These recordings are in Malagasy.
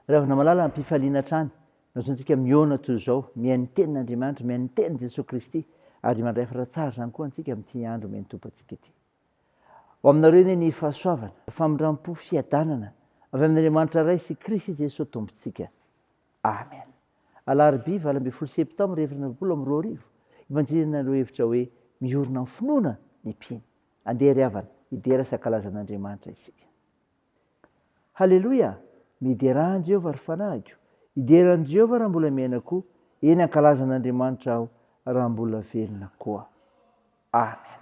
rehefa namalala ampifaliana trany nazoantsika miona toy izao mihain'ny tenin'Andriamanitra, mihain'ny tenin'i Jesosy Kristy ary mandrafitra tsara zany koa antsika amin'ity andro mihain'ny Tompo antsika ity. Ho aminareo ne ny fahasoavana, famindram-po, fiadanana avy amin'Andriamanitra ray sy Kristy Jesosy Tompontsika. Amen. Alarobia 20 septambra 2022 ivanjirina ireo hevitra hoe miorina amin'ny finoana ny mpino. Andeha ry havana hidera sy ankalazan'Andriamanitra isika. Halleloia! Miderahan Jehovah ary fanahiko. Hideran Jehovah raha mbola miaina koa, eny ankalazan'Andriamanitra aho raha mbola velona koa. Amen.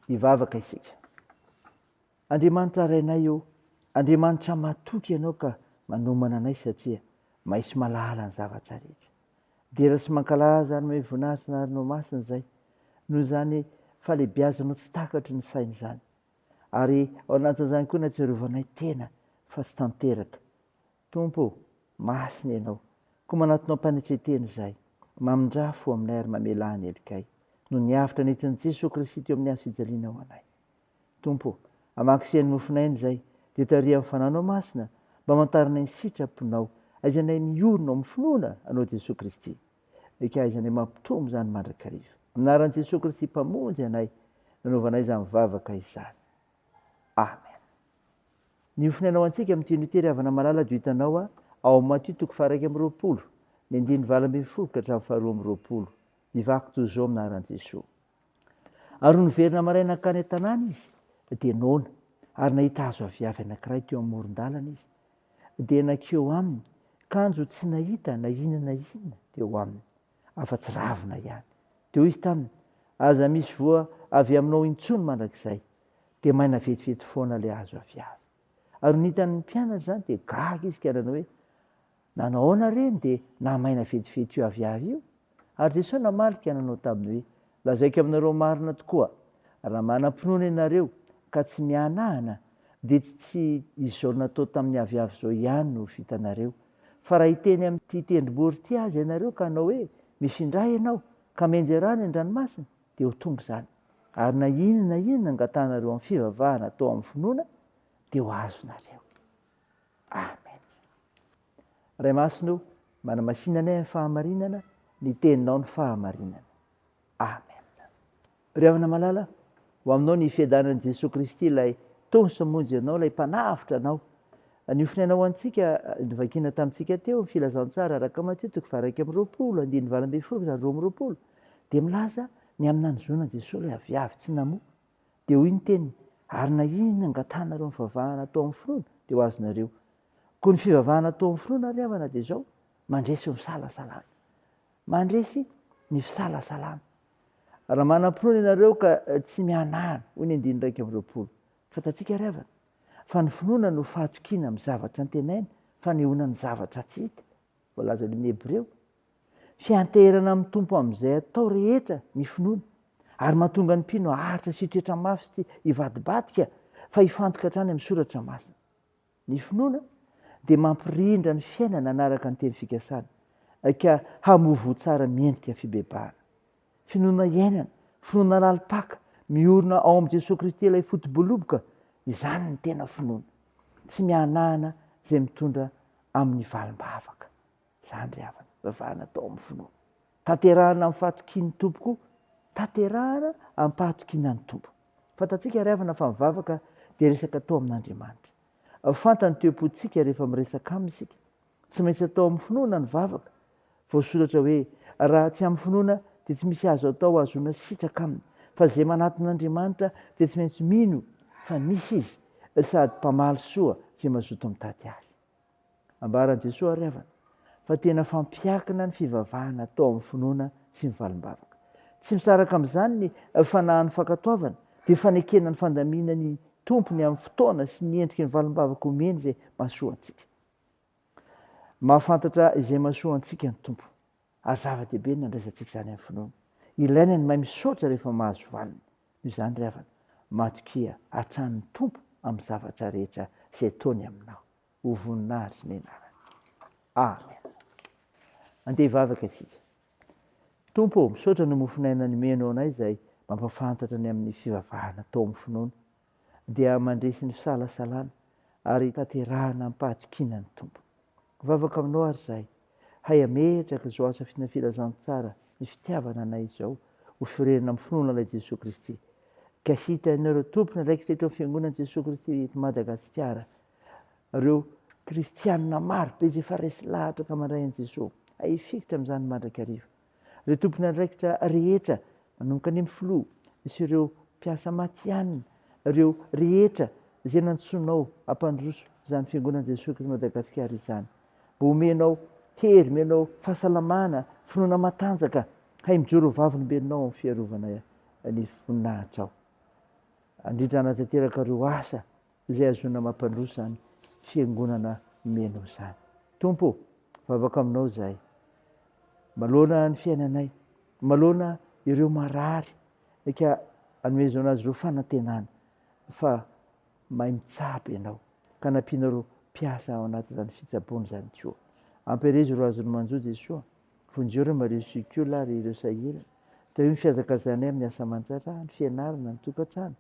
hivavaka isika. Andriamanitra rainay io, Andriamanitra matoky ianao ka manomana anay satria mahisy malaala ny zavatra rehetra. Dera sy mankalaza ary voninahitra ary no masina izay, noho izany falebiazanao tsy takatry ny saina izany. Ary ao anatin'izany koa natsiarovanay tena fa tsy tanteraka. Tompo, masina ianao, koa manatonao mpanetreteny izay, mamindrafo aminay ary mamela ny helikay, no niavitra nentin'i Jesosy Kristy teo amin'ny hazo fijaliana ho anay. Tompo, hamakisian'ny nofinainy izay, dia taria amin'ny fananao masina, mba mantarina ny sitraponao, aizanay miorona amin'ny finoana anao Jesosy Kristy. Eka aizanay mampitombo izany mandrakariva. Aminaran'i Jesosy Kristy mpamonjy anay, nanaovanay izany mivavaka izany. Amen. Ny ofinainao antsika amin'ity nitery havana malala dia hitanao ao Matthieu 1:20, ny 9:20 ka hatramin'ny 2:20. Mivako toy izao aminaran'i Jesosy. Ary niverina maraina akany an-tanàna izy, dia noana, ary nahita hazo aviavy anankiray teo amoron-dalana izy. Dia nankeo aminy, kanjo tsy nahita na inona na inona teo aminy, afa-tsy ravina ihany. Dia hoy izy taminy, aza misy voa avy aminao intsony mandrakizay, dia maina vetivety foana ilay hazo aviavy. Ary nitan'ny mpianatra izany dia gaga izy ka nanao hoe, nanao ahoana reny dia namaina vetivety io aviavy io? Ary Jesosy namalika nanao taminy hoe, lazaiko aminareo marina tokoa, raha manam-pinoana ianareo ka tsy mianahana, dia tsy izao natao tamin'ny aviavy izao ihany no vitanareo. Fa raha hiteny amin'ity tendrombory ity azy ianareo ka hanao hoe, mifindray ianao ka menjy rano an-dranomasina, dia ho tonga izany. Ary na inona angatanareo amin'ny fivavahana atao amin'ny finoana, dia ho azonareo. Amen. Ray masino, manamasinanay amin'ny fahamarinana, ny teninao ny fahamarinana. Amen. Ry havana malala, ho aminao ny fiadanan'i Jesosy Kristy ilay tonso monjy ianao, ilay mpanavitra anao. Ny ofinainao antsika, nivakiana tamintsika teo, ny filazantsara araka Matthieu 2:20, 9:20, dia milaza ny amin'ny nanjoana Jesosy ilay aviavy tsy namoa. Dia hoy ny teniny, ary na inona angatanareo amin'ny fivavahana atao amin'ny finoana, dia ho azonareo. Koa ny fivavahana atao amin'ny finoana ry havana dia izao, mandresy ny fisalasalana. Mandresy ny fisalasalana. Raha manam-pinoana ianareo ka tsy mianahana, hoy ny 9:20. Fantatsika ry havana, fa ny finoana no fahatokiana amin'ny zavatra antenaina, fanehoana ny zavatra tsy hita. Voalaza amin'ny Hebreo. Fianteherana amin'ny tompo amin'izay atao rehetra ny finoana, ary mahatonga ny mpino haharitra sy toetra mafy sy hivadibadika, fa hifantoka hatrany amin'ny soratra masina. Ny finoana dia mampirindra ny fiainana anaraka ny teny fikasana, ka hamovo tsara miendrika fibebahana. Finoana iainana, finoana lalipaka, miorina ao amin'i Jesosy Kristy ilay foto-boloboka, izany ny tena finoana. Tsy mianahana izay mitondra amin'ny valim-bavaka. Izany ry havana, vavahana atao amin'ny finoana. Tanterahana amin'ny fahatokian'ny tompo koa, tanterahana amin'ny fahatokian'ny tompo. Fantatsika ry havana fa mivavaka dia resaka atao amin'Andriamanitra. Fantany toe-pontsika rehefa miresaka aminy isika. Tsy maintsy atao amin'ny finoana ny vavaka. Voasoratra hoe, raha tsy amin'ny finoana dia tsy misy azo atao azoana sitraka aminy. Fa izay manaton'Andriamanitra dia tsy maintsy mino fa misy izy, sady mpamaly soa izay mazoto mitady azy. Ambaran'i Jesosy ry havana, fa tena fampiakina ny fivavahana atao amin'ny finoana sy ny valim-bavaka. Tsy misaraka amin'izany ny fanahin'ny fankatoavana, dia fanekena ny fandamina ny tompony amin'ny fotoana sy ny endriky ny valim-bavaka omeny izay mahasoa antsika. Mahafantatra izay mahasoa antsika ny tompo. Ary zava-dehibe ny andraisantsika izany amin'ny finoana. Ilaina ny mahay misaotra rehefa mahazo valiny. Noho izany ry havana, matokia hatranin'ny tompo amin'ny zavatra rehetra izay ataony aminao. Ho voninahitra ny anarany. Amen. Andeha hivavaka isika. Tompo, misaotra no mofinaina ny menao anay izay mampafantatra ny amin'ny fivavahana atao amin'ny finoana, dia mandresy ny fisalasalana ary tanterahana amin'ny fahatokiana ny tompo. Vavaka aminao ary izahay, hay ametraka izao asa filazantsara ny fitiavana anay izao, ho firenena amin'ny finoana ilay Jesosy Kristy. Ka hita ianareo tompony raikitra eto amin'ny fiangonan'i Jesosy Kristy eto Madagasikara, ireo kristianina maro be izay efa resy lahatra ka mandray an'i Jesosy, hay hifikitra amin'izany mandrakariva. Ireo tompony andraikitra rehetra manomboka any amin'ny filoha, misy ireo mpiasa matianina, ireo rehetra izay nantsoinao hampandroso izany fiangonan'i Jesosy Kristy Madagasikara izany. Mba omenao hery, omenao fahasalamana, finoana matanjaka, hay mijoro vaviny benao amin'ny fiarovana ny voninahitra ao. andridrana tanteraka reo asa izay azona mampandroso zany fiangonana meno zany. Tompo, vavaka aminao zahay, maloana ny fiainanay, maloana ireo marary eka anomezona anazy ireo fanantenana fa mahay mitsabo ianao ka nampianareo mpiasa ao anaty zany fitsabony zany koa. Ampirizy ro azony manjo Jesoa, vonjeo Maria Sikola ary ireo sahira teo ny fiazakazanay amin'ny asa aman-jatra, ny fianarana, ny tokantrano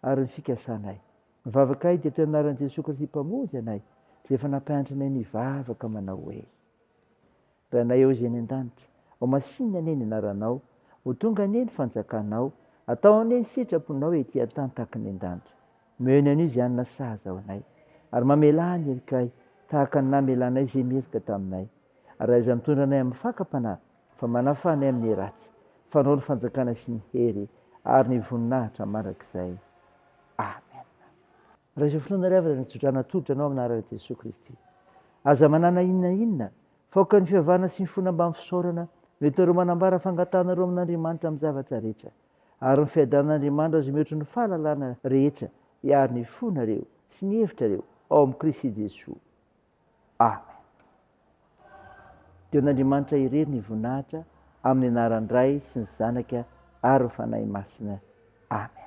ary ny fikasanay. Mivavaka dia teo anaran'i Jesosy Kristy mpamonjy anay izay efa nampianatrinay nivavaka manao hoe: Ranay eo izay any an-danitra, ao masinina anie ny anaranao, ho tonga anie ny fanjakanao, atao anie ny sitraponao ety an-tany tahaka ny an-danitra. Meno anio izay anona sahaza ao anay, ary mamelany erikay tahaka ny namelanay izay merika taminay. Ary aiza mitondra anay amin'ny fakapanahy fa manafanay amin'ny ratsy, fanao ny fanjakana sy ny hery ary ny voninahitra mandrakizay. Amen. Raha izay fotoana ray avy nitsodrana tolotra anao amin'ny anaran'i Jesosy Kristy. Aza manana inona faoka ny fihavana sy ny fona mba amin'ny fisaorana metoreo manambara fangatanareo amin'Andriamanitra amin'ny zavatra rehetra, ary ny fiadan'Andriamanitra azo mihoatra ny fahalalana rehetra hiary ny fonareo sy ny hevitrareo ao amin'ny Kristy Jesosy. Amen. Teo n'Andriamanitra irery ny voninahitra amin'ny anaran'ny Ray sy ny Zanaka ary ny Fanahy Masina. Amen.